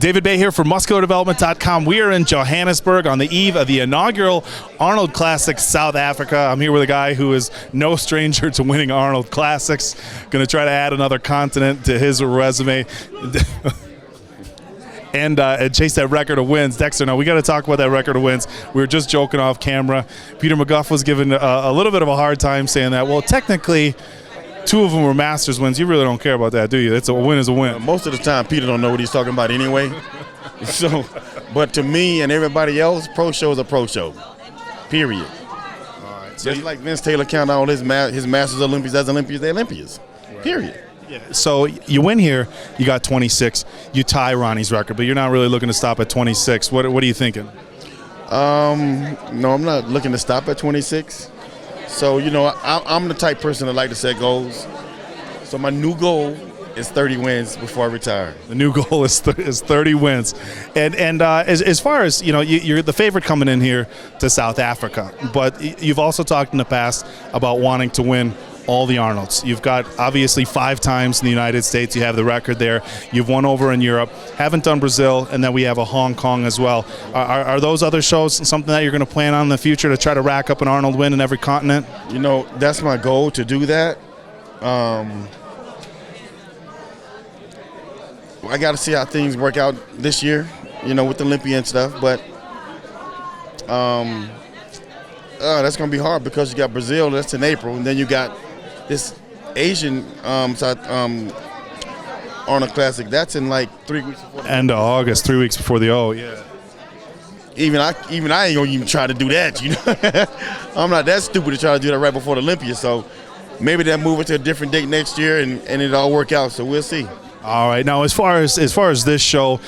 David Bay here for MuscularDevelopment.com. We are in Johannesburg on the eve of the inaugural Arnold Classic South Africa. I'm here with a guy who is no stranger to winning Arnold Classics. Going to try to add another continent to his resume. And chase that record of wins. Dexter, now we got to talk about that record of wins. We were just joking off camera. Peter McGuff was given a little bit of a hard time saying that. Well, technically, two of them were Masters wins. You really don't care about that, do you? It's a win is a win. Most of the time, Peter don't know what he's talking about anyway. So, but to me and everybody else, pro show is a pro show. Period. All right. So just like Vince Taylor counted all his Masters Olympians as Olympians, they're Olympians. Right. Period. Yeah. So you win here, you got 26. You tie Ronnie's record, but you're not really looking to stop at 26. What are you thinking? No, I'm not looking to stop at 26. So, you know, I'm the type person that like to set goals. So my new goal is 30 wins before I retire. The new goal is 30 wins. And as far as, you know, you're the favorite coming in here to South Africa, but you've also talked in the past about wanting to win all the Arnolds. You've got obviously 5 times in the United States. You have the record there. You've won over in Europe. Haven't done Brazil, and then we have a Hong Kong as well. Are those other shows something that you're going to plan on in the future to try to rack up an Arnold win in every continent? You know, that's my goal to do that. I got to see how things work out this year, you know, with the Olympia and stuff. But that's going to be hard because you got Brazil, that's in April, and then you got this Asian Arnold Classic, that's in like 3 weeks before the end of August, 3 weeks before the yeah. Even I ain't gonna even try to do that, you know. I'm not that stupid to try to do that right before the Olympia, so maybe they'll move it to a different date next year and it all work out, so we'll see. All right. Now, as far as this show,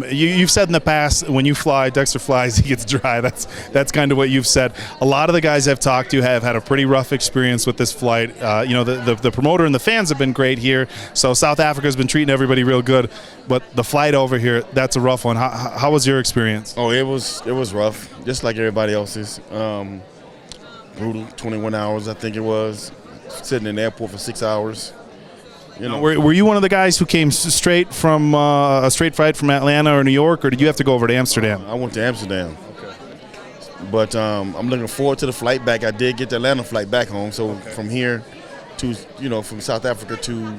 you've said in the past when you fly, Dexter flies, he gets dry. That's kind of what you've said. A lot of the guys I've talked to have had a pretty rough experience with this flight. You know, the promoter and the fans have been great here. So South Africa's been treating everybody real good, but the flight over here, that's a rough one. How was your experience? Oh, it was rough, just like everybody else's. Brutal. 21 hours, I think it was, sitting in the airport for 6 hours. You know, were you one of the guys who came straight from a straight flight from Atlanta or New York, or did you have to go over to Amsterdam? I went to Amsterdam. Okay. But I'm looking forward to the flight back. I did get the Atlanta flight back home. So from here to, you know, from South Africa to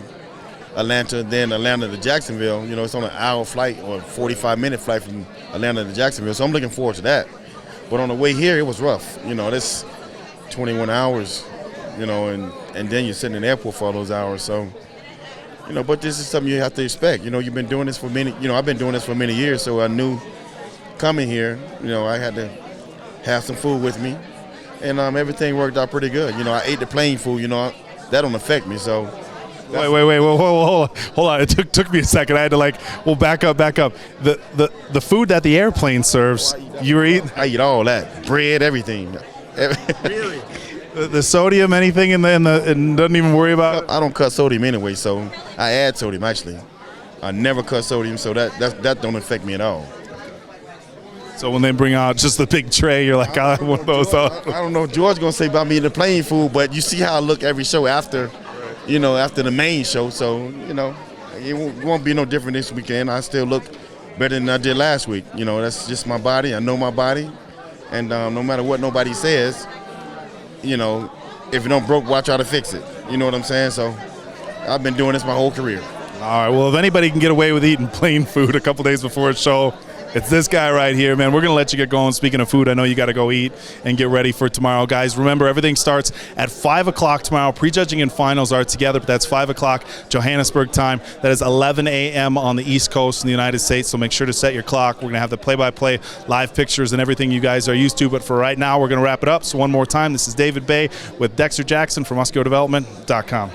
Atlanta, then Atlanta to Jacksonville, you know, it's on an hour flight or 45-minute flight from Atlanta to Jacksonville. So I'm looking forward to that. But on the way here, it was rough. You know, that's 21 hours, you know, and then you're sitting in the airport for all those hours. So, you know, but this is something you have to expect. You know, you've been doing this for many, you know, I've been doing this for many years, so I knew coming here, you know, I had to have some food with me, and everything worked out pretty good. You know, I ate the plane food, you know, that don't affect me, so. Wait, hold on. It took me a second. I had to back up. The food that the airplane serves, you were eating? I eat all that, bread, everything. Really? The sodium, anything and doesn't even worry about it? I don't cut sodium anyway, so I add sodium actually. I never cut sodium, so that don't affect me at all. So when they bring out just the big tray, you're like, I want those. I don't know what George's gonna say about me in the plane food, but you see how I look every show after, you know, after the main show. So, you know, it won't be no different this weekend. I still look better than I did last week. You know, that's just my body. I know my body, and no matter what nobody says, you know, if it don't broke, watch how to fix it. You know what I'm saying? So I've been doing this my whole career. All right, well, if anybody can get away with eating plain food a couple days before a show, it's this guy right here, man. We're going to let you get going. Speaking of food, I know you got to go eat and get ready for tomorrow. Guys, remember, everything starts at 5 o'clock tomorrow. Prejudging and finals are together, but that's 5 o'clock Johannesburg time. That is 11 a.m. on the East Coast in the United States, so make sure to set your clock. We're going to have the play-by-play live pictures and everything you guys are used to, but for right now, we're going to wrap it up. So one more time, this is David Bay with Dexter Jackson from MuscularDevelopment.com.